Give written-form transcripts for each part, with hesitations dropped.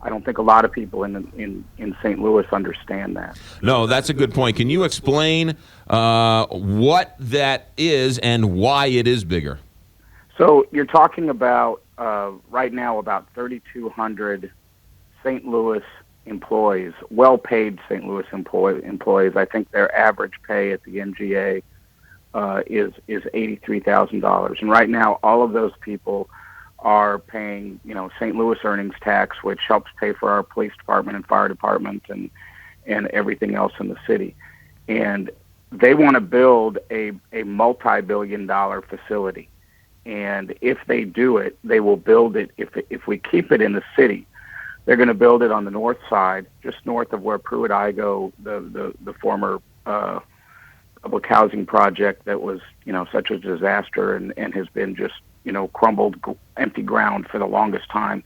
I don't think a lot of people in St. Louis understand that. No, that's a good point. Can you explain what that is and why it is bigger? So you're talking about right now about 3,200 St. Louis employees, well-paid St. Louis employees. I think their average pay at the MGA is $83,000, and right now all of those people are paying, St. Louis earnings tax, which helps pay for our police department and fire department and everything else in the city. And they want to build a multi-billion-dollar facility. And if they do it, they will build it. If we keep it in the city, they're going to build it on the north side, just north of where Pruitt-Igoe, the former public housing project that was, such a disaster and has been just, crumbled, empty ground for the longest time.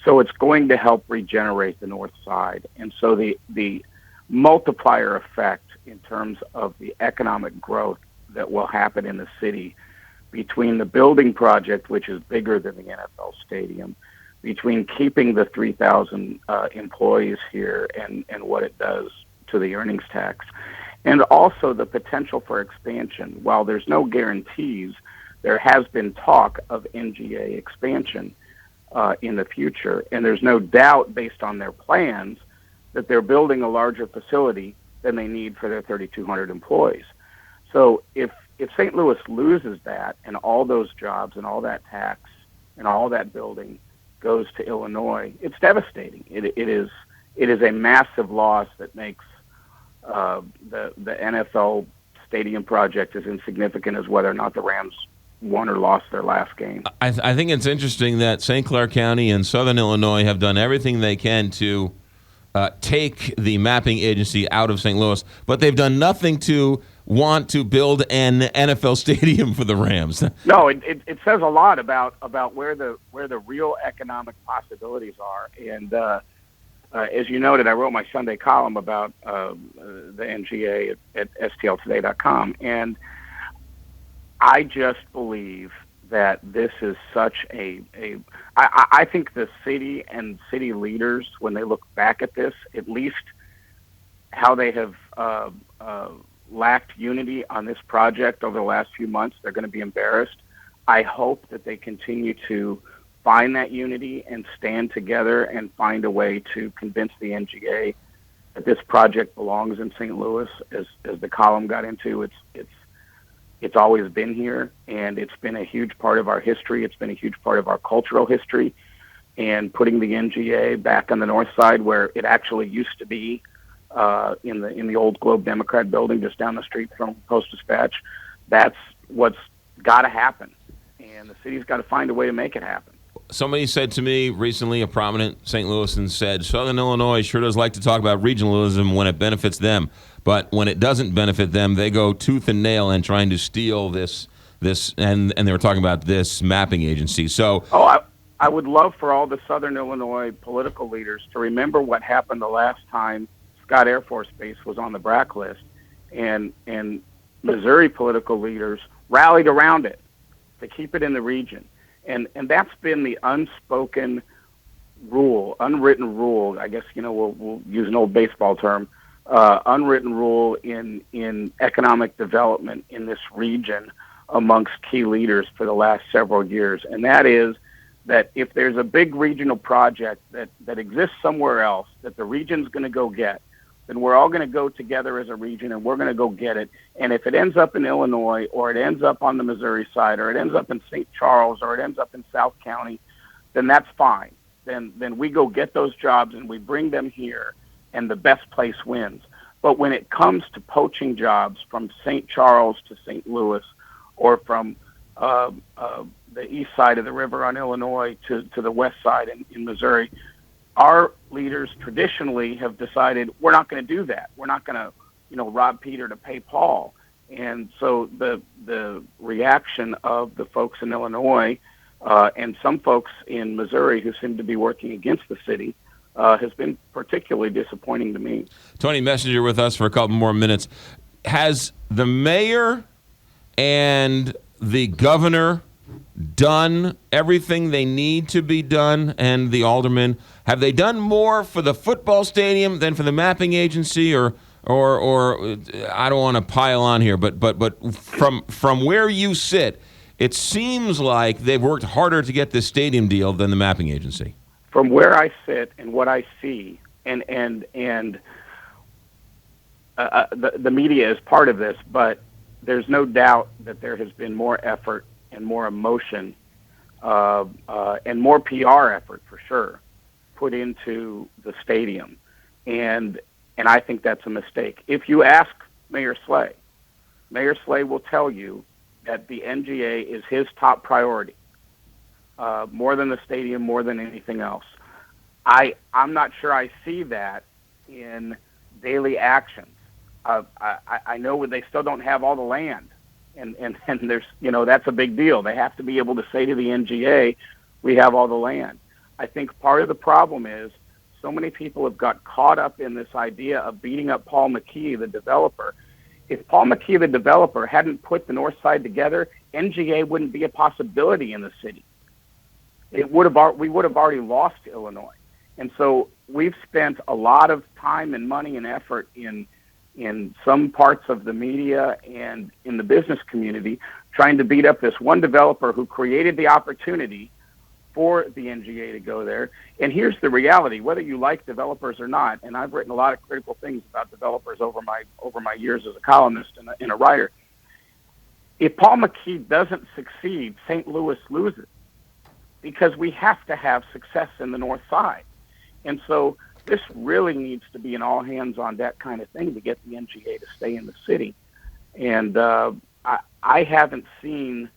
So it's going to help regenerate the north side. And so the multiplier effect in terms of the economic growth that will happen in the city between the building project, which is bigger than the NFL stadium, between keeping the 3,000 employees here and what it does to the earnings tax, and also the potential for expansion. While there's no guarantees, there has been talk of MGA expansion in the future, and there's no doubt based on their plans that they're building a larger facility than they need for their 3,200 employees. So if St. Louis loses that and all those jobs and all that tax and all that building goes to Illinois, it's devastating. It is a massive loss that makes the NFL stadium project as insignificant as whether or not the Rams won or lost their last game. I think it's interesting that St. Clair County and Southern Illinois have done everything they can to take the mapping agency out of St. Louis, but they've done nothing to want to build an NFL stadium for the Rams. No, it says a lot about where the real economic possibilities are. And as you noted, I wrote my Sunday column about the NGA at stltoday.com, and I just believe that this is such I think the city and city leaders, when they look back at this, at least how they have lacked unity on this project over the last few months, they're going to be embarrassed. I hope that they continue to find that unity and stand together and find a way to convince the NGA that this project belongs in St. Louis. As the column got into, it's always been here, and it's been a huge part of our history. It's been a huge part of our cultural history, and putting the NGA back on the north side where it actually used to be, in the old Globe Democrat building just down the street from Post-Dispatch, that's what's got to happen, and the city's got to find a way to make it happen. Somebody said to me recently, a prominent St. Louisan said, Southern Illinois sure does like to talk about regionalism when it benefits them, but when it doesn't benefit them, they go tooth and nail in trying to steal this, and they were talking about this mapping agency. So, I would love for all the Southern Illinois political leaders to remember what happened the last time Scott Air Force Base was on the BRAC list, and Missouri political leaders rallied around it to keep it in the region. And that's been the unspoken rule, unwritten rule, I guess, we'll use an old baseball term, unwritten rule in economic development in this region amongst key leaders for the last several years. And that is that if there's a big regional project that exists somewhere else that the region's going to go get, then we're all going to go together as a region and we're going to go get it. And if it ends up in Illinois, or it ends up on the Missouri side, or it ends up in St. Charles, or it ends up in South County, then that's fine. Then we go get those jobs and we bring them here, and the best place wins. But when it comes to poaching jobs from St. Charles to St. Louis, or from the east side of the river on Illinois to the west side in Missouri, our leaders traditionally have decided we're not going to do that. We're not going to, rob Peter to pay Paul. And so the reaction of the folks in Illinois and some folks in Missouri who seem to be working against the city has been particularly disappointing to me. Tony Messenger with us for a couple more minutes. Has the mayor and the governor done everything they need to be done, and the aldermen? Have they done more for the football stadium than for the mapping agency, or I don't want to pile on here, but from where you sit, it seems like they've worked harder to get this stadium deal than the mapping agency. From where I sit and what I see, and the media is part of this, but there's no doubt that there has been more effort and more emotion and more PR effort for sure put into the stadium, and I think that's a mistake. If you ask Mayor Slay will tell you that the NGA is his top priority, more than the stadium, more than anything else. I'm not sure I see that in daily actions. I know they still don't have all the land, and there's, that's a big deal. They have to be able to say to the NGA, we have all the land. I think part of the problem is so many people have got caught up in this idea of beating up Paul McKee, the developer. If Paul McKee, the developer, hadn't put the North Side together, NGA wouldn't be a possibility in the city. We would have already lost Illinois. And so we've spent a lot of time and money and effort in some parts of the media and in the business community trying to beat up this one developer who created the opportunity for the NGA to go there. And here's the reality, whether you like developers or not, and I've written a lot of critical things about developers over my years as a columnist and a writer. If Paul McKee doesn't succeed, St. Louis loses, because we have to have success in the North Side. And so this really needs to be an all-hands-on-deck kind of thing to get the NGA to stay in the city. And I haven't seen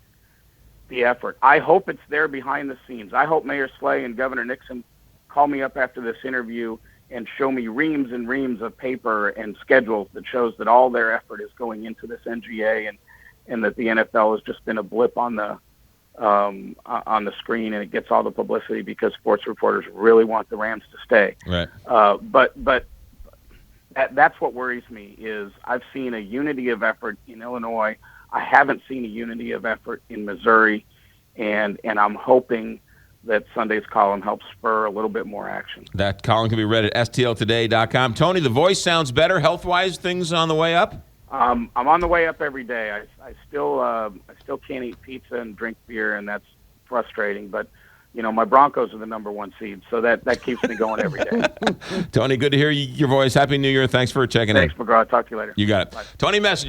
the effort. I hope it's there behind the scenes. I hope Mayor Slay and Governor Nixon call me up after this interview and show me reams and reams of paper and schedules that shows that all their effort is going into this NGA, and that the NFL has just been a blip on the screen, and it gets all the publicity because sports reporters really want the Rams to stay. Right. But that's what worries me. Is I've seen a unity of effort in Illinois. I haven't seen a unity of effort in Missouri, and I'm hoping that Sunday's column helps spur a little bit more action. That column can be read at stltoday.com. Tony, the voice sounds better health-wise. Things on the way up? I'm on the way up every day. I still can't eat pizza and drink beer, and that's frustrating. But my Broncos are the number one seed, so that keeps me going every day. Tony, good to hear your voice. Happy New Year. Thanks for checking in. Thanks, McGraw. Talk to you later. You got it. Bye. Tony Messenger.